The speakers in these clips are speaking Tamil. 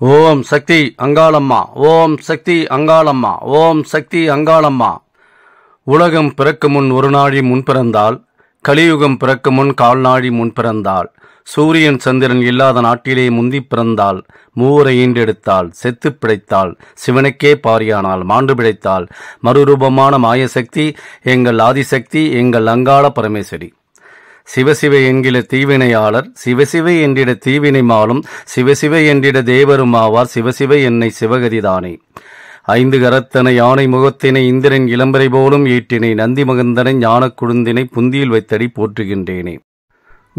ஓம் சக்தி அங்காளம்மா, ஓம் சக்தி அங்காளம்மா, ஓம் சக்தி அங்காளம்மா. உலகம் பிறக்கு முன் ஒரு நாழி முன் பிறந்தாள், கலியுகம் பிறக்கு முன் கால் நாழி முன் பிறந்தாள். சூரியன் சந்திரன் இல்லாத நாட்டிலே முந்தி பிறந்தாள், மூவரை ஈண்டெடுத்தாள், செத்து பிழைத்தாள், சிவனுக்கே பாரியானாள், மாண்டு பிழைத்தாள். மறுரூபமான மாயசக்தி எங்கள் ஆதிசக்தி, எங்கள் அங்காள பரமேஸ்வரி. சிவசிவ என்கிற தீவினையாளர், சிவசிவ என்றிட தீவினை மாலும், சிவசிவ என்றிட தேவரும் ஆவார், சிவசிவ என்னை சிவகதிதானே. ஐந்து கரத்தனை யானை முகத்தினை இந்திரன் இளம்பரை போலும் ஏற்றினை, நந்தி மகந்தனை ஞானக் குழுந்தினை புந்தியில் வைத்தடி போற்றுகின்றேனே.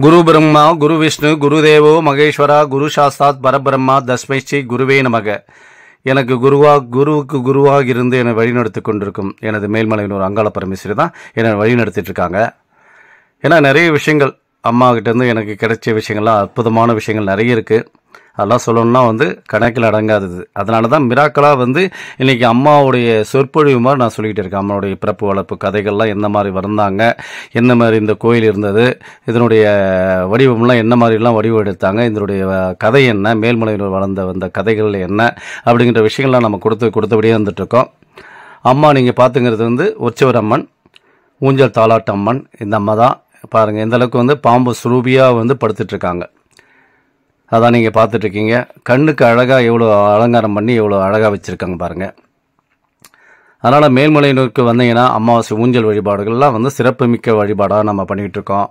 குரு பிரம்மா குரு விஷ்ணு குருதேவோ மகேஸ்வரா குரு சாஸ்தாத் பரபிரம்மா தஸ்மை ஸ்ரீ குருவே நமக. எனக்கு குருவுக்கு குருவாக இருந்து என்னை வழிநடத்தி கொண்டிருக்கும் எனது மேல்மலையனூர் அங்காள பரமேஸ்வரி தான் என்னை வழிநடத்திட்டு இருக்காங்க. ஏன்னா நிறைய விஷயங்கள் அம்மா கிட்டேருந்து எனக்கு கிடைச்ச விஷயங்கள்லாம் அற்புதமான விஷயங்கள் நிறைய இருக்குது. அதெல்லாம் சொல்லணும்னா கணக்கில் அடங்காதது. அதனால தான் மிராக்களாக இன்றைக்கி அம்மாவுடைய சொற்பொழிவு மாதிரி நான் சொல்லிக்கிட்டு இருக்கேன். அம்மாவுடைய பிறப்பு வளர்ப்பு கதைகள்லாம் என்ன மாதிரி வந்தாங்க, என்ன மாதிரி இந்த கோயில் இருந்தது, இதனுடைய வடிவம்லாம் என்ன மாதிரிலாம் வடிவம் எடுத்தாங்க, இதனுடைய கதை என்ன, மேல்மலையில் வந்த கதைகள் என்ன அப்படிங்கிற விஷயங்கள்லாம் நம்ம கொடுத்தபடியே வந்துட்டுருக்கோம். அம்மா நீங்கள் பார்த்துங்கிறது உற்சவர் அம்மன், ஊஞ்சல் தாலாட்டு அம்மன். இந்த அம்மா தான் பாருங்கள் எந்த அளவுக்கு பாம்பு சுரூபியாக படுத்துட்ருக்காங்க. அதான் நீங்கள் பார்த்துட்ருக்கீங்க. கண்ணுக்கு அழகாக எவ்வளோ அலங்காரம் பண்ணி எவ்வளோ அழகாக வச்சுருக்காங்க பாருங்கள். அதனால் மேல்மலையனூருக்கு வந்தீங்கன்னா அமாவாசை ஊஞ்சல் வழிபாடுகள்லாம் சிறப்புமிக்க வழிபாடாக நம்ம பண்ணிகிட்டு இருக்கோம்.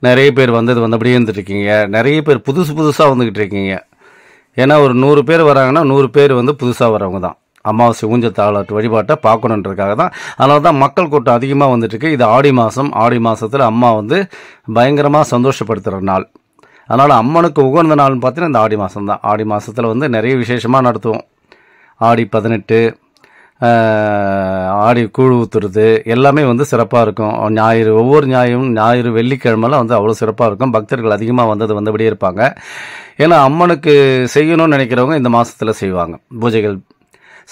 நிறைய பேர் அப்படியே இருந்துட்டுருக்கீங்க. நிறைய பேர் புதுசாக வந்துக்கிட்டு இருக்கீங்க. ஏன்னா ஒரு 100 பேர் வராங்கன்னா 100 பேர் புதுசாக வரவங்க தான். அமாவாசை ஊஞ்சல் தாலாட்டு வழிபாட்டை பார்க்கணுன்றதுக்காக தான். அதனால தான் மக்கள் கூட்டம் அதிகமாக வந்துட்டுருக்கு. இது ஆடி மாதம். ஆடி மாதத்தில் அம்மா பயங்கரமாக சந்தோஷப்படுத்துகிற நாள். அதனால் அம்மனுக்கு உகந்த நாள்னு பார்த்தீங்கன்னா இந்த ஆடி மாதம் தான். ஆடி மாதத்தில் நிறைய விசேஷமாக நடத்துவோம். ஆடி 18, ஆடி கூழ் ஊற்றுறது எல்லாமே சிறப்பாக இருக்கும். ஞாயிறு, ஒவ்வொரு ஞாயிறு வெள்ளிக்கிழமெல்லாம் அவ்வளோ சிறப்பாக இருக்கும். பக்தர்கள் அதிகமாக வந்தபடியே இருப்பாங்க. ஏன்னா அம்மனுக்கு செய்யணும்னு நினைக்கிறவங்க இந்த மாதத்தில் செய்வாங்க. பூஜைகள்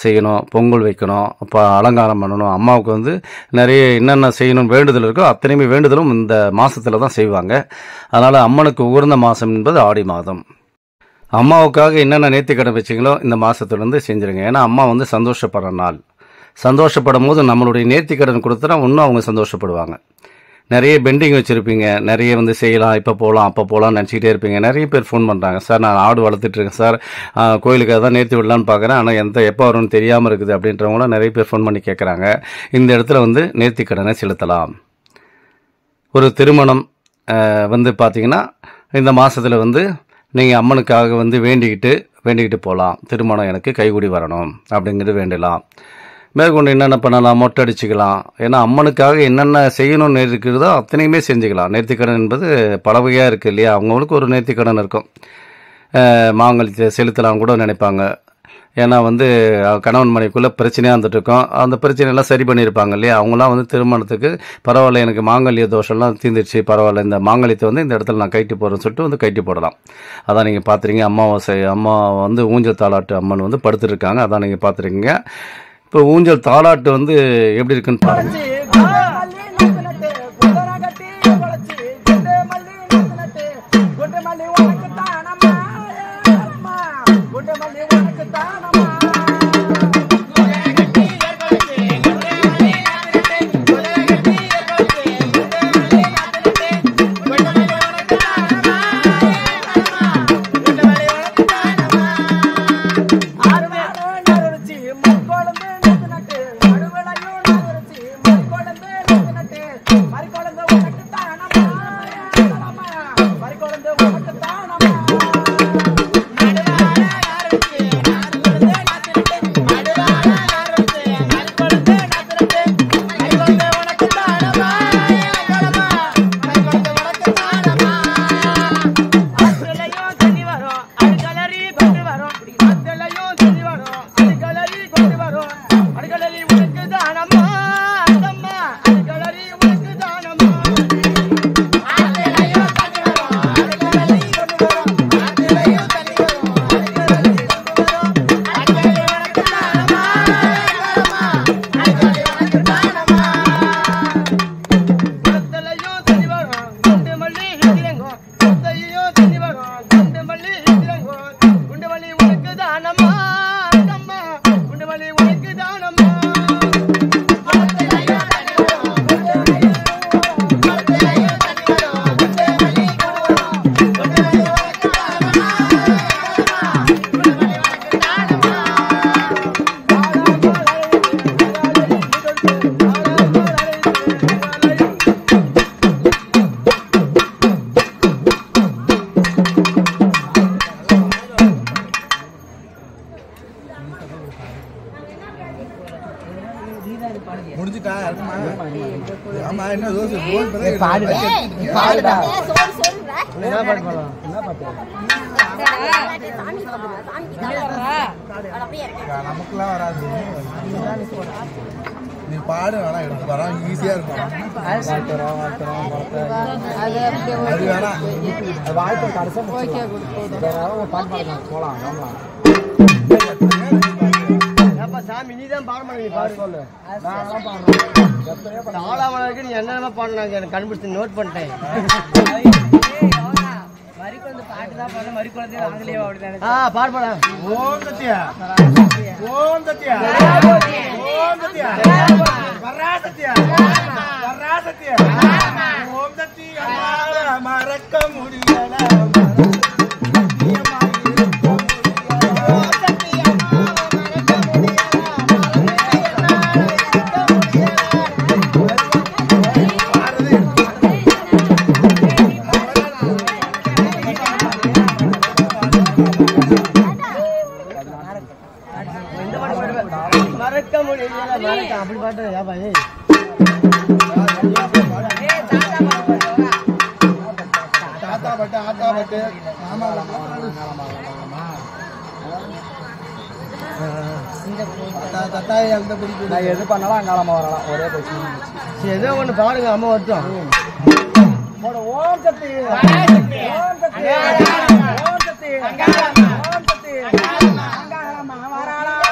செய்யணும், பொங்கல் வைக்கணும், இப்போ அலங்காரம் பண்ணணும். அம்மாவுக்கு நிறைய என்னென்ன செய்யணும் வேண்டுதல் இருக்கோ அத்தனையுமே வேண்டுதலும் இந்த மாதத்தில் தான் செய்வாங்க. அதனால் அம்மனுக்கு உகந்த மாதம் என்பது ஆடி மாதம். அம்மாவுக்காக என்னென்ன நேர்த்திக்கடன் வச்சிங்களோ இந்த மாதத்துலேருந்து செஞ்சுருங்க. ஏன்னா அம்மா சந்தோஷப்படுற நாள். சந்தோஷப்படும் போது நம்மளுடைய நேர்த்திக்கடன் கொடுத்தா இன்னும் அவங்க சந்தோஷப்படுவாங்க. நிறைய பெண்டிங் வச்சுருப்பீங்க, நிறைய செய்யலாம், இப்போ போகலாம் அப்போ போகலான்னு நினச்சிக்கிட்டே இருப்பீங்க. நிறைய பேர் ஃபோன் பண்ணுறாங்க, சார் நான் ஆடு வளர்த்துட்ருக்கேன் சார், கோயிலுக்காக தான் நேர்த்தி விடலான்னு பார்க்குறேன், ஆனால் எப்போ வரும்னு தெரியாமல் இருக்குது அப்படின்றவங்களாம் நிறைய பேர் ஃபோன் பண்ணி கேட்குறாங்க. இந்த இடத்துல நேர்த்திக்கடனை செலுத்தலாம். ஒரு திருமணம் பார்த்தீங்கன்னா இந்த மாதத்தில் நீங்கள் அம்மனுக்காக வேண்டிக்கிட்டு போகலாம். திருமணம் எனக்கு கைகூடி வரணும் அப்படிங்கிறது வேண்டலாம். மேற்கொண்டு என்னென்ன பண்ணலாம், மொட்டை அடிச்சுக்கலாம். ஏன்னா அம்மனுக்காக என்னென்ன செய்யணும்னு இருக்கிறதோ அத்தனையுமே செஞ்சுக்கலாம். நேர்த்திக்கடன் என்பது பல வகையாக இருக்குது இல்லையா. அவங்களுக்கு ஒரு நேர்த்திக்கடன் இருக்கும். மாங்கல்யத்தை செலுத்தலாம் கூட நினைப்பாங்க. ஏன்னா கணவன் மனைவிக்குள்ளே பிரச்சனையாக இருந்துகிட்ருக்கோம். அந்த பிரச்சனையெல்லாம் சரி பண்ணியிருப்பாங்க இல்லையா. அவங்களாம் திருமணத்துக்கு பரவாயில்ல, எனக்கு மாங்கல்ய தோஷம்லாம் தீர்ந்துடுச்சு, பரவாயில்ல, இந்த மாங்கல்யத்தை இந்த இடத்துல நான் கைட்டு போகிறேன்னு சொல்லிட்டு கைட்டு போடலாம். அதான் நீங்கள் பார்த்துருக்கீங்க. அம்மா ஊஞ்சல் தாலாட்டு அம்மன் படுத்துருக்காங்க. அதான் நீங்கள் பார்த்துருக்கீங்க. இப்போ ஊஞ்சல் தாலாட்டு எப்படி இருக்குன்னு பாருங்க. முடிஞ்சுட்டா ஆமா என்ன தோசை நமக்குலாம் வராது நீ பாடு வேணா எனக்கு வரான் ஈஸியா இருக்கும் அது வேணா வாழ்க்கை கடைசி போலாம் சாமி நீ தான் பாட மாட்டேங்க பாடு சொல்லு ஆளாமலுக்கு நீ என்னென்ன பாடினாங்க எனக்கு கண்டுபிடிச்சு நோட் பண்ணிட்டேன் பாடு பாட ஓம் சத்யா ஓம் சத்யா ஓம் சத்யா வரா சத்யா வரா சத்யா ஓம் சத்யா மறக்க முடியல அப்படி பாட்டு பாய் தாத்தா பட்டு ஆத்தா பட்டு எது பண்ணாலும் அங்காளம்மா வரலாம் ஒரே பிரச்சனை ஏதோ ஒண்ணு பாருங்க அம்மா வருத்தம் ஓம் சக்தி ஓம் சக்தி ஓம் சக்தி ஓம் சக்தி அங்காளம்மா வரலாம்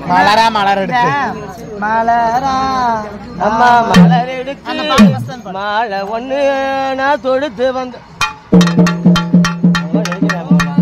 மலரா மலர் எடுத்து மலரா அம்மா மலர் எடுத்து மாலை ஒண்ணு நான் தொடுத்து வந்து அம்மா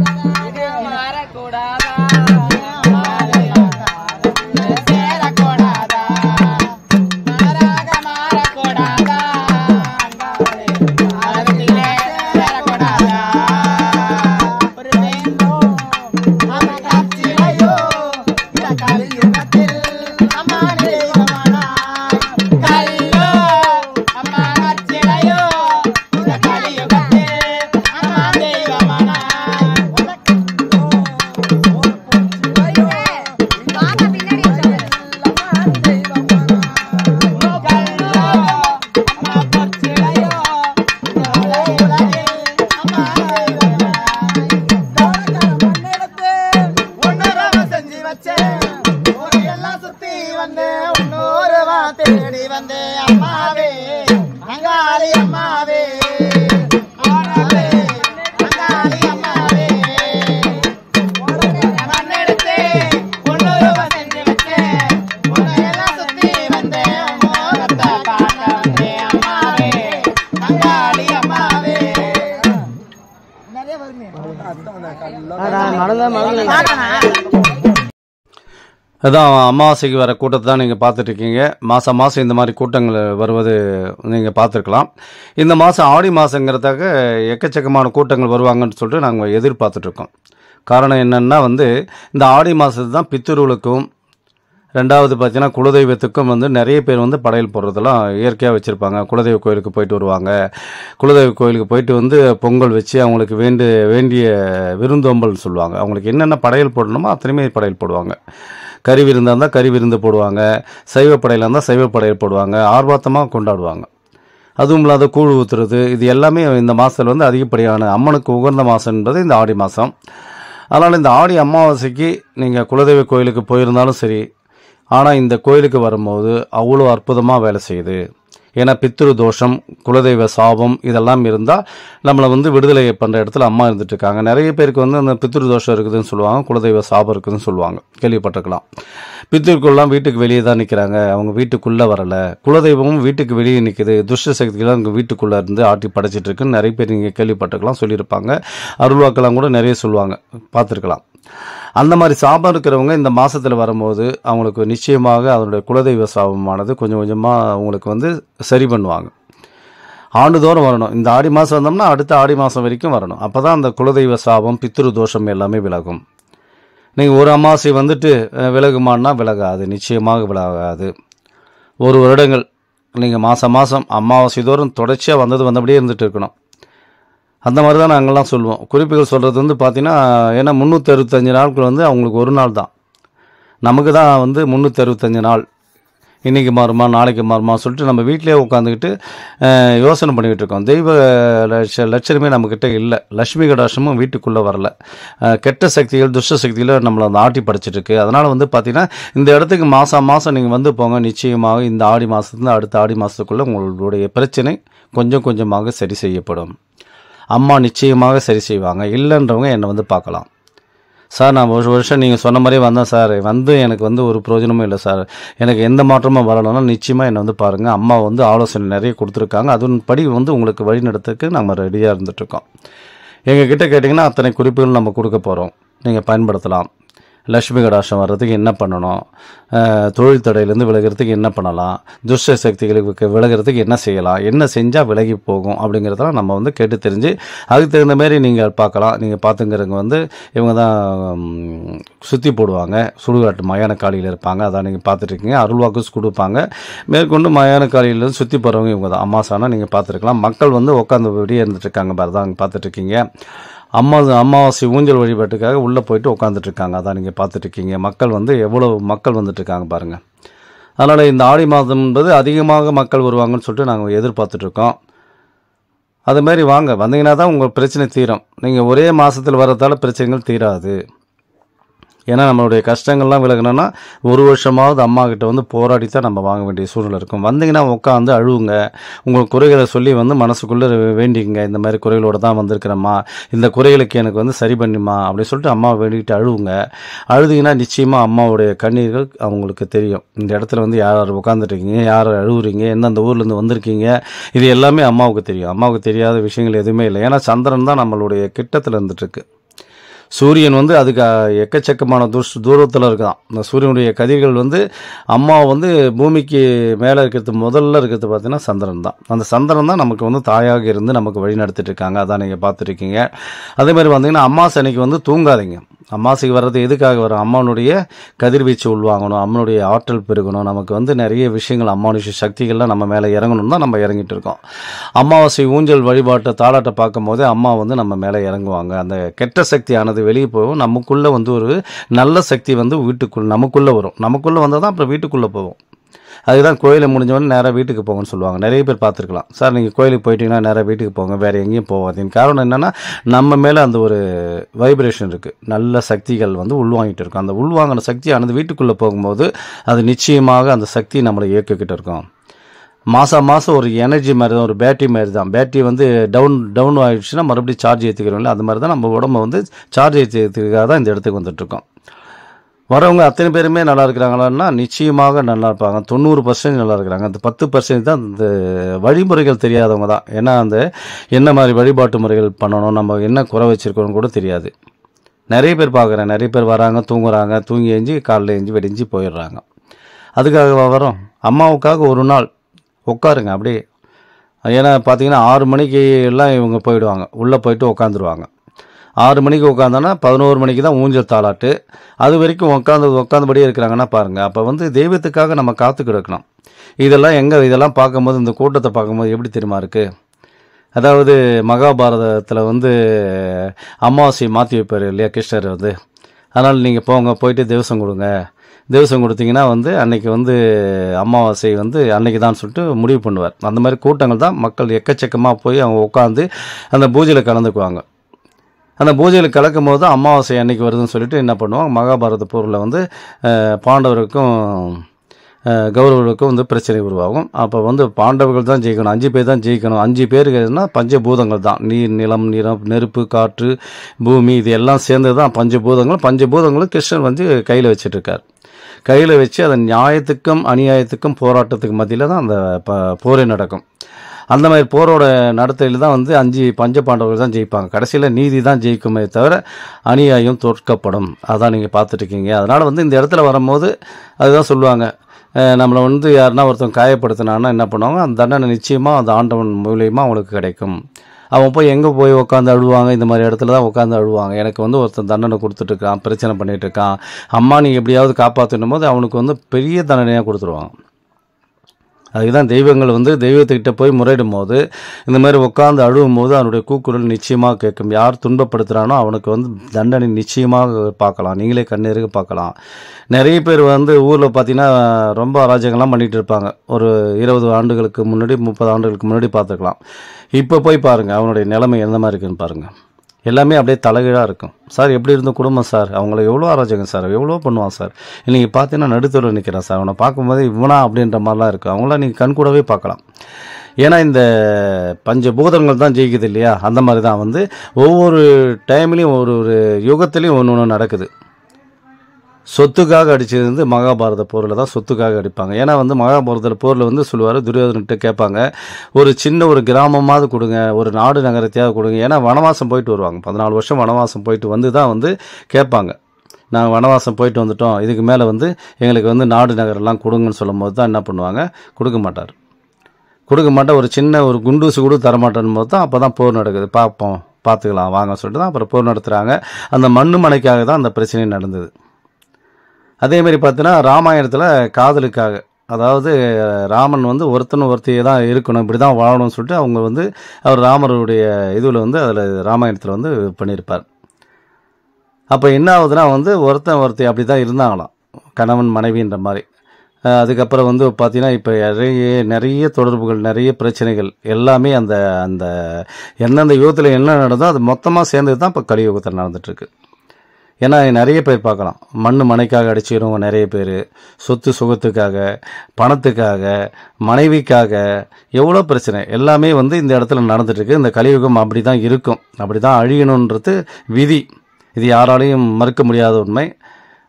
அதான் அமாவாசைக்கு வர கூட்டத்தை தான் நீங்கள் பார்த்துட்ருக்கீங்க. மாதம் மாதம் இந்த மாதிரி கூட்டங்கள் வருவது நீங்கள் பார்த்துருக்கலாம். இந்த மாதம் ஆடி மாதங்கிறதாக எக்கச்சக்கமான கூட்டங்கள் வருவாங்கன்னு சொல்லிட்டு நாங்கள் எதிர்பார்த்துட்ருக்கோம். காரணம் என்னென்னா இந்த ஆடி மாதத்து தான் பித்ருவுக்கும் ரெண்டாவது பார்த்தீங்கன்னா குலதெய்வத்துக்கும் நிறைய பேர் படையல் போடுறதெல்லாம் இயற்கையாக வச்சுருப்பாங்க. குலதெய்வ கோயிலுக்கு போயிட்டு வருவாங்க. குலதெய்வ கோயிலுக்கு போயிட்டு பொங்கல் வச்சு அவங்களுக்கு வேண்டிய விருந்தோம்பல் சொல்லுவாங்க. அவங்களுக்கு என்னென்ன படையல் போடணுமோ அத்தனையுமே படையல் போடுவாங்க. கறி விருந்தாக இருந்தால் கறி விருந்து போடுவாங்க. சைவ படையலாக இருந்தால் சைவ படையல் போடுவாங்க. ஆர்ப்பாட்டமாக கொண்டாடுவாங்க. அதுவும் இல்லாத கூழ் ஊற்றுறது இது எல்லாமே இந்த மாதத்தில் அதிகப்படியான அம்மனுக்கு உகந்த மாதம் என்பது இந்த ஆடி மாதம். அதனால் இந்த ஆடி அமாவாசைக்கு நீங்கள் குலதெய்வ கோயிலுக்கு போயிருந்தாலும் சரி, ஆனால் இந்த கோயிலுக்கு வரும்போது அவ்வளோ அற்புதமாக வேலை செய்யுது. ஏன்னா பித்ரு தோஷம், குலதெய்வ சாபம் இதெல்லாம் இருந்தால் நம்மளை விடுதலை பண்ணுற இடத்துல அம்மா இருந்துட்டுருக்காங்க. நிறைய பேருக்கு அந்த பித்ரு தோஷம் இருக்குதுன்னு சொல்லுவாங்க, குலதெய்வ சாபம் இருக்குதுன்னு சொல்லுவாங்க, கேள்விப்பட்டிருக்கலாம். பித்ருக்கெல்லாம் வீட்டுக்கு வெளியே தான் நிற்கிறாங்க, அவங்க வீட்டுக்குள்ளே வரலை. குலதெய்வமும் வீட்டுக்கு வெளியே நிற்குது, துஷ்ட சக்திகளாக அவங்க வீட்டுக்குள்ளே இருந்து ஆட்டி படைச்சிட்டு இருக்குன்னு நிறைய பேர் நீங்கள் கேள்விப்பட்டிருக்கலாம், சொல்லியிருப்பாங்க. அருள்வாக்கெல்லாம் கூட நிறைய சொல்லுவாங்க, பார்த்துருக்கலாம். அந்த மாதிரி சாபம் இருக்கிறவங்க இந்த மாதத்தில் வரும்போது அவங்களுக்கு நிச்சயமாக அதனுடைய குலதெய்வ சாபமானது கொஞ்சம் கொஞ்சமாக அவங்களுக்கு சரி பண்ணுவாங்க. ஆண்டுதோறும் வரணும். இந்த ஆடி மாதம் வந்தோம்னா அடுத்த ஆடி மாதம் வரைக்கும் வரணும். அப்போ தான் அந்த குலதெய்வ சாபம் பித்ரு தோஷம் எல்லாமே விலகும். நீங்கள் ஒரு அமாவாசை விலகுமானா விலகாது, நிச்சயமாக விலகாது. ஒரு வருடங்கள் நீங்கள் மாதம் மாதம் அமாவாசை தோறும் தொடர்ச்சியாக வந்தபடியே இருந்துகிட்டு இருக்கணும். அந்த மாதிரி தான் நாங்கள்லாம் சொல்லுவோம். குறிப்புகள் சொல்கிறது பார்த்தீங்கன்னா, ஏன்னா 365 நாட்கள் அவங்களுக்கு ஒரு நாள் தான். நமக்கு தான் 365 நாள். இன்றைக்கி மாறுமா நாளைக்கு மாறுமா சொல்லிட்டு நம்ம வீட்டிலே உட்காந்துக்கிட்டு யோசனை பண்ணிக்கிட்டு இருக்கோம். தெய்வ லட்சணமே நம்மக்கிட்ட இல்லை. லட்சுமி கடாட்சமும் வீட்டுக்குள்ளே வரல. கெட்ட சக்திகள் துஷ்ட சக்திகள் நம்மளை ஆட்டி படைச்சிட்ருக்கு. அதனால் பார்த்திங்கன்னா இந்த இடத்துக்கு மாதம் மாதம் நீங்கள் போங்க. நிச்சயமாக இந்த ஆடி மாதத்துலேருந்து அடுத்த ஆடி மாதத்துக்குள்ளே உங்களுடைய பிரச்சனை கொஞ்சம் கொஞ்சமாக சரி செய்யப்படும். அம்மா நிச்சயமாக சரி செய்வாங்க. இல்லைன்றவங்க என்னை பார்க்கலாம். சார் நான் ஒரு வருஷம் நீங்கள் சொன்ன மாதிரியே வந்தேன் சார், எனக்கு ஒரு பிரயோஜனமும் இல்லை சார், எனக்கு எந்த மாற்றமும் வரலைன்னா நிச்சயமாக என்னை பாருங்கள். அம்மா ஆலோசனை நிறைய கொடுத்துருக்காங்க. அதன்படி உங்களுக்கு வழி நடத்துறதுக்கு நம்ம ரெடியாக இருந்துகிட்ருக்கோம். எங்ககிட்ட கேட்டிங்கன்னா அத்தனை குறிப்புகள் நம்ம கொடுக்க போகிறோம், நீங்கள் பயன்படுத்தலாம். லட்சுமி கடாட்சம் வர்றதுக்கு என்ன பண்ணணும், தொழில் தடையிலேருந்து விலகிறதுக்கு என்ன பண்ணலாம், துஷ்ட சக்திகளுக்கு விலகிறதுக்கு என்ன செய்யலாம், என்ன செஞ்சால் விலகி போகும் அப்படிங்கிறதெல்லாம் நம்ம கேட்டு தெரிஞ்சு அதுக்கு தகுந்த மாரி நீங்கள் பார்க்கலாம். நீங்கள் பார்த்துங்கிறவங்க இவங்க தான் சுற்றி போடுவாங்க, சுடுகாட்டு மயான காலியில் இருப்பாங்க. அதான் நீங்கள் பார்த்துட்ருக்கீங்க. அருள்வாக்கு கொடுப்பாங்க. மேற்கொண்டு மயான காலியிலேருந்து சுற்றி போகிறவங்க இவங்க தான். அம்மாசானா நீங்கள் பார்த்துருக்கலாம். மக்கள் உட்காந்து வெளியே இருந்துட்டுருக்காங்க பாரு, தான் பார்த்துட்ருக்கீங்க. அமாவாசை ஊஞ்சல் வழிபாட்டுக்காக உள்ளே போயிட்டு உட்காந்துட்ருக்காங்க. அதான் நீங்கள் பார்த்துட்ருக்கீங்க. மக்கள் எவ்வளோ மக்கள் வந்துட்டுருக்காங்க பாருங்கள். அதனால் இந்த ஆடி மாதம் என்பது அதிகமாக மக்கள் வருவாங்கன்னு சொல்லிட்டு நாங்கள் எதிர்பார்த்துட்ருக்கோம். அதுமாரி வாங்க, வந்தீங்கன்னா தான் உங்கள் பிரச்சனை தீரும். நீங்கள் ஒரே மாதத்தில் வர்றதால பிரச்சனைகள் தீராது. ஏன்னா நம்மளுடைய கஷ்டங்கள்லாம் விலகணும்னா ஒரு வருஷமாவது அம்மா கிட்ட போராடி தான் நம்ம வாங்க வேண்டிய சூழ்நிலை இருக்கும். வந்தீங்கன்னா உட்காந்து அழுவுங்க. உங்கள் குறைகளை சொல்லி மனசுக்குள்ளே வேண்டிங்க. இந்த மாதிரி குறைகளோடு தான் வந்திருக்கிறேம்மா, இந்த குறைகளுக்கு எனக்கு சரி பண்ணிம்மா அப்படின்னு சொல்லிட்டு அம்மா வேண்டிக்கிட்டு அழுவுங்க. அழுதிங்கன்னா நிச்சயமாக அம்மாவுடைய கண்ணீர்கள் அவங்களுக்கு தெரியும். இந்த இடத்துல யார் உட்காந்துருக்கீங்க, யார் அழுவுறீங்க, எந்தெந்த ஊர்லேருந்து வந்திருக்கீங்க, இது எல்லாமே அம்மாவுக்கு தெரியும். அம்மாவுக்கு தெரியாத விஷயங்கள் எதுவுமே இல்லை. ஏன்னா சந்திரன் தான் நம்மளுடைய கிட்டத்தில் இருந்துட்டுருக்கு. சூரியன் அதுக்கு எக்கச்சக்கமான தூரத்தில் இருக்கான். இந்த சூரியனுடைய கதிர்கள் அம்மா பூமிக்கு மேலே இருக்கிறது முதல்ல இருக்கிறது பார்த்தீங்கன்னா சந்திரன் தான். அந்த சந்திரன் தான் நமக்கு தாயாக இருந்து நமக்கு வழி நடத்திட்டு இருக்காங்க. அதான் நீங்கள் பார்த்துருக்கீங்க. அதே மாதிரி வந்தீங்கன்னா அமாவாசை அன்னைக்கு தூங்காதீங்க. அமாவாசைக்கு வர்றது எதுக்காக வரும்? அம்மானுடைய கதிர்வீச்சு உள்வாங்கணும், அம்மனுடைய ஆற்றல் பெருகணும். நமக்கு நிறைய விஷயங்கள் அம்மானுடைய சக்திகள்லாம் நம்ம மேலே இறங்கணும் தான் நம்ம இறங்கிட்டு இருக்கோம். அமாவாசை ஊஞ்சல் வழிபாட்டை தாளாட்டை பார்க்கும் போதே அம்மா நம்ம மேலே இறங்குவாங்க. அந்த கெட்ட சக்தியானது வெளியே போகும். நமக்குள்ளே ஒரு நல்ல சக்தி வீட்டுக்குள்ளே நமக்குள்ளே வரும். நமக்குள்ளே வந்தால் தான் அப்புறம் வீட்டுக்குள்ளே போவோம். அதுதான் கோயிலை முடிஞ்சவொடனே நேராக வீட்டுக்கு போங்கன்னு சொல்லுவாங்க. நிறைய பேர் பார்த்துருக்கலாம். சார் நீங்கள் கோயிலுக்கு போயிட்டீங்கன்னா நேராக வீட்டுக்கு போங்க, வேறு எங்கேயும் போகாதீங்க. காரணம் என்னென்னா நம்ம மேலே அந்த ஒரு வைப்ரேஷன் இருக்குது. நல்ல சக்திகள் உள்வாங்கிட்டு இருக்கும். அந்த உள்வாங்கின சக்தியானது வீட்டுக்குள்ளே போகும்போது அது நிச்சயமாக அந்த சக்தி நம்மளை இயக்கிக்கிட்டு இருக்கும். மாதம் ஒரு எனர்ஜி மாதிரி தான், ஒரு பேட்டரி மாதிரி தான். பேட்டரி டவுன் ஆகிடுச்சுன்னா மறுபடியும் சார்ஜ் ஏற்றிக்கிறோம்ல, அது மாதிரி தான் நம்ம உடம்பை சார்ஜ் ஏற்றிக்கிறதுக்காக தான் இந்த இடத்துக்கு வந்துட்டுருக்கோம். வரவங்க அத்தனை பேருமே நல்லா இருக்கிறாங்களான்னா நிச்சயமாக நல்லா இருப்பாங்க. 90% நல்லா இருக்கிறாங்க. அந்த 10% தான் இந்த வழிமுறைகள் தெரியாதவங்க தான். ஏன்னா அந்த என்ன மாதிரி வழிபாட்டு முறைகள் பண்ணணும், நம்ம என்ன குறை வச்சிருக்கோன்னு கூட தெரியாது. நிறைய பேர் பார்க்குறேன், நிறைய பேர் வராங்க, தூங்குறாங்க, தூங்கி எஞ்சி காலைல எஞ்சி வெடிஞ்சு போயிடுறாங்க. அதுக்காக வரோம். அம்மாவுக்காக ஒரு நாள் உட்காருங்க அப்படியே. ஏன்னா பார்த்தீங்கன்னா 6 மணிக்கு எல்லாம் இவங்க போயிடுவாங்க, உள்ளே போயிட்டு உட்காந்துருவாங்க. 6 மணிக்கு உட்காந்தோன்னா 11 மணிக்கு தான் ஊஞ்சல் தாளாட்டு. அது வரைக்கும் உட்காந்தபடியே இருக்கிறாங்கன்னா பாருங்கள். அப்போ வந்து தெய்வத்துக்காக நம்ம காத்து கிடக்கணும். இதெல்லாம் பார்க்கும்போது, இந்த கூட்டத்தை பார்க்கும்போது எப்படி தெரியுமா இருக்குது? அதாவது மகாபாரதத்தில் வந்து அமாவாசை மாற்றி வைப்பார் இல்லையா கிருஷ்ணர் வந்து. அதனால் நீங்கள் போயிட்டு தேவசம் கொடுங்க. தேவசம் கொடுத்தீங்கன்னா வந்து அன்னைக்கு வந்து அமாவாசை வந்து அன்னைக்கு தான் சொல்லிட்டு முடிவு பண்ணுவார். அந்த மாதிரி கூட்டங்கள் தான் மக்கள் எக்கச்சக்கமாக போய் அவங்க உட்காந்து அந்த பூஜையில் கலந்துக்குவாங்க. அந்த பூஜையில் கலக்கும் போது தான் அமாவாசை அன்னைக்கு வருதுன்னு சொல்லிட்டு என்ன பண்ணுவாங்க, மகாபாரத போரில் வந்து பாண்டவருக்கும் கௌரவர்களுக்கும் வந்து பிரச்சனை உருவாகும். அப்போ வந்து பாண்டவர்கள் தான் ஜெயிக்கணும், 5 பேர் தான் ஜெயிக்கணும். 5 பேருக்குன்னா பஞ்சபூதங்கள் தான், நீர், நிலம், நெருப்பு, காற்று, பூமி, இது எல்லாம் சேர்ந்து தான் பஞ்சபூதங்கள். பஞ்சபூதங்களும் கிருஷ்ணன் வந்து கையில் வச்சுட்ருக்கார். கையில் வச்சு அதை நியாயத்துக்கும் அநியாயத்துக்கும் போராட்டத்துக்கு மத்தியில் தான் அந்த போரே நடக்கும். அந்த மாதிரி போரோட நடத்தையில் தான் வந்து 5 பஞ்ச பாண்டவர்கள் தான் ஜெயிப்பாங்க. கடைசியில் நீதி தான் ஜெயிக்குமே தவிர அநியாயம் தோற்கப்படும். அதான் நீங்கள் பார்த்துட்ருக்கீங்க. அதனால் வந்து இந்த இடத்துல வரும்போது அதுதான் சொல்லுவாங்க, நம்மளை வந்து யாருன்னா ஒருத்தன் காயப்படுத்தினான்னா என்ன பண்ணுவாங்க, அந்த தண்டனை நிச்சயமாக அந்த ஆண்டவன் மூலியமாக அவங்களுக்கு கிடைக்கும். அவன் போய் எங்கே போய் உட்காந்து அழுவாங்க, இந்த மாதிரி இடத்துல தான் உட்காந்து அழுவாங்க. எனக்கு வந்து ஒருத்தன் தண்டனை கொடுத்துட்ருக்கான், பிரச்சனை பண்ணிகிட்ருக்கான், அம்மா நீ எப்படியாவது காப்பாற்றணும் போது அவனுக்கு வந்து பெரிய தண்டனையாக கொடுத்துருவாங்க. அதுதான் தெய்வங்கள் வந்து தெய்வத்துக்கிட்ட போய் முறையிடும் போது இந்த மாதிரி உட்காந்து அழுவும் போது அவனுடைய கூக்குரல் நிச்சயமாக கேட்கும். யார் துன்பப்படுத்துகிறானோ அவனுக்கு வந்து தண்டனை நிச்சயமாக பார்க்கலாம். நீங்களே கண்ணீருக்கு பார்க்கலாம். நிறைய பேர் வந்து ஊரில் பார்த்தீங்கன்னா ரொம்ப அராஜகம்லாம் பண்ணிகிட்டு இருப்பாங்க. ஒரு 20 ஆண்டுகளுக்கு முன்னாடி, 30 ஆண்டுகளுக்கு முன்னாடி பார்த்துக்கலாம். இப்போ போய் பாருங்கள் அவனுடைய நிலைமை எந்த மாதிரி இருக்குன்னு பாருங்கள். எல்லாமே அப்படியே தலைகீழாக இருக்கும். சார் எப்படி இருந்த குடும்பம் சார், அவங்கள எவ்வளோ அராஜகம் சார், எவ்வளோ பண்ணுவான் சார். நீங்கள் பார்த்தீங்கன்னா நடுத்தூரில் நிற்கிறான் சார், அவனை பார்க்கும்போது இவனா அப்படின்ற மாதிரிலாம் இருக்குது. அவங்களாம் நீங்கள் கண் கூடவே பார்க்கலாம். ஏன்னா இந்த பஞ்சபூதங்கள் தான் ஜெயிக்குது இல்லையா. அந்த மாதிரி தான் வந்து ஒவ்வொரு டைம்லேயும் ஒரு யுகத்துலேயும் ஒன்று நடக்குது. சொத்துக்காக அடித்தது வந்து மகாபாரத போரில் தான் சொத்துக்காக அடிப்பாங்க. ஏன்னா வந்து மகாபாரத போரில் வந்து சொல்லுவார், துரியோதனன்ட்ட கேட்பாங்க, ஒரு சின்ன ஒரு கிராமமாவது கொடுங்க, ஒரு நாடு நகரத்தையாவது கொடுங்க. ஏன்னா வனவாசம் போயிட்டு வருவாங்க, 14 வருஷம் வனவாசம் போயிட்டு வந்து தான் வந்து கேட்பாங்க, நாங்கள் வனவாசம் போயிட்டு வந்துட்டோம், இதுக்கு மேலே வந்து எங்களுக்கு வந்து நாடு நகரெல்லாம் கொடுங்கன்னு சொல்லும் போது தான் என்ன பண்ணுவாங்க, கொடுக்க மாட்டார். ஒரு சின்ன ஒரு குண்டூசு கூட தரமாட்டேன்னு போது தான் அப்போ தான் போர் நடக்குது. பார்த்துக்கலாம் வாங்க சொல்லிட்டு தான் அப்புறம் போர் நடத்துகிறாங்க. அந்த மண்ணு மனைக்காக தான் அந்த பிரச்சனை நடந்தது. அதேமாரி பார்த்தீங்கன்னா ராமாயணத்தில் காதலுக்காக, அதாவது ராமன் வந்து ஒருத்தியை தான் இருக்கணும், இப்படி தான் வாழணும்னு சொல்லிட்டு அவங்க வந்து அவர் ராமருடைய இதில் வந்து அதில் ராமாயணத்தில் வந்து பண்ணியிருப்பார். அப்போ என்ன ஆகுதுன்னா வந்து ஒருத்தி அப்படி தான் இருந்தாங்களாம், கணவன் மனைவின்ற மாதிரி. அதுக்கப்புறம் வந்து பார்த்தீங்கன்னா இப்போ நிறைய தொடர்புகள், நிறைய பிரச்சனைகள் எல்லாமே அந்த அந்த எந்தெந்த யுகத்தில் என்ன நடந்தோ அது மொத்தமாக சேர்ந்தது தான் இப்போ கலியுகத்தில் நடந்துகிட்ருக்கு. ஏன்னா நிறைய பேர் பார்க்கலாம், மண்ணு மனைக்காக அடிச்சுக்கிறவங்க நிறைய பேர், சொத்து சுகத்துக்காக, பணத்துக்காக, மனைவிக்காக எவ்வளோ பிரச்சனை எல்லாமே வந்து இந்த இடத்துல நடந்துட்டுருக்கு. இந்த கலியுகம் அப்படி தான் இருக்கும், அப்படி தான் அழியணுன்றது விதி. இது யாராலையும் மறுக்க முடியாத உண்மை.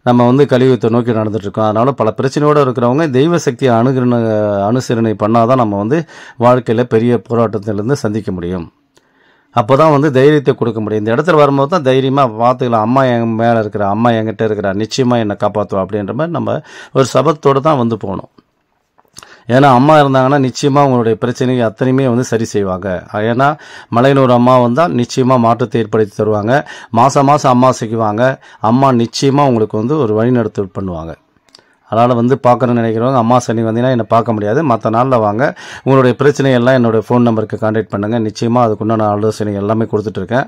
நம்ம வந்து கலியுகத்தை நோக்கி நடந்துட்டுருக்கோம். அதனால் பல பிரச்சனையோடு இருக்கிறவங்க தெய்வ சக்தியை அனுசரணை பண்ணால் தான் நம்ம வந்து வாழ்க்கையில் பெரிய போராட்டத்திலேருந்து சந்திக்க முடியும். அப்போ தான் வந்து தைரியத்தை கொடுக்க முடியும். இந்த இடத்துல வரும்போது தான் தைரியமாக பார்த்துக்கலாம், அம்மா என் மேலே இருக்கிற, அம்மா என்கிட்ட இருக்கிறா, நிச்சயமாக என்னை காப்பாற்றுவோம் அப்படின்ற மாதிரி நம்ம ஒரு சபத்தோடு தான் வந்து போகணும். ஏன்னா அம்மா இருந்தாங்கன்னா நிச்சயமாக உங்களுடைய பிரச்சனையை அத்தனையுமே வந்து சரி செய்வாங்க. ஏன்னா மலையனூர் அம்மா வந்தால் நிச்சயமாக மாற்றத்தை ஏற்படுத்தி தருவாங்க. மாதம் அம்மா செய்வாங்க. அம்மா நிச்சயமாக உங்களுக்கு வந்து ஒரு வழிநடத்து பண்ணுவாங்க. அதனால் வந்து பார்க்கணுன்னு நினைக்கிறவங்க அம்மா சனி வந்தீங்கன்னா என்னை பார்க்க முடியாது, மற்ற நாளில் வாங்க. உங்களுடைய பிரச்சனையெல்லாம் என்னுடைய ஃபோன் நம்பருக்கு கான்டாக்ட் பண்ணுங்கள். நிச்சயமாக அதுக்குண்டான ஆலோசனை எல்லாமே கொடுத்துட்ருக்கேன்.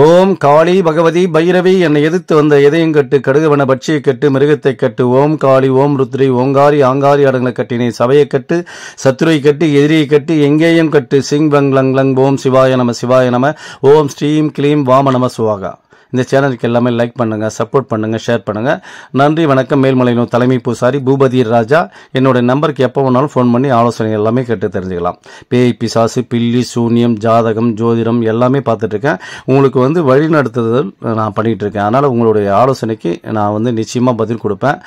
ஓம் காளி பகவதி பைரவி, என்னை எதிர்த்து வந்த எதையும் கட்டு, கடுகுவன பட்சியை கட்டு, மிருகத்தை கட்டு. ஓம் காளி ஓம் ருத்ரி ஓங்காரி ஆங்காரி அடங்களை கட்டினை, சபையை கட்டு, சத்துரை கட்டு, எதிரியை கட்டு, எங்கேயும் கட்டு. சிங் பங் லங் லங் ஓம் சிவாய நம சிவாய நம. ஓம் ஸ்ரீம் கிளீம் வாம நம சுவாகா. இந்த சேனலுக்கு எல்லாமே லைக் பண்ணுங்கள், சப்போர்ட் பண்ணுங்கள், ஷேர் பண்ணுங்கள். நன்றி, வணக்கம். மேல்மலையனூர் தலைமை பூசாரி பூபதி ராஜா. என்னோட நம்பருக்கு எப்போ வேணாலும் ஃபோன் பண்ணி ஆலோசனை எல்லாமே கேட்டு தெரிஞ்சுக்கலாம். பேய், பிசாசு, பில்லி, சூனியம், ஜாதகம், ஜோதிடம் எல்லாமே பார்த்துட்ருக்கேன். உங்களுக்கு வந்து வழி நடத்துதல் நான் பண்ணிகிட்டு இருக்கேன். அதனால் உங்களுடைய ஆலோசனைக்கு நான் வந்து நிச்சயமாக பதில் கொடுப்பேன்.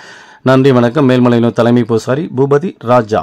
நன்றி, வணக்கம். மேல்மலையனூர் தலைமை பூசாரி பூபதி ராஜா.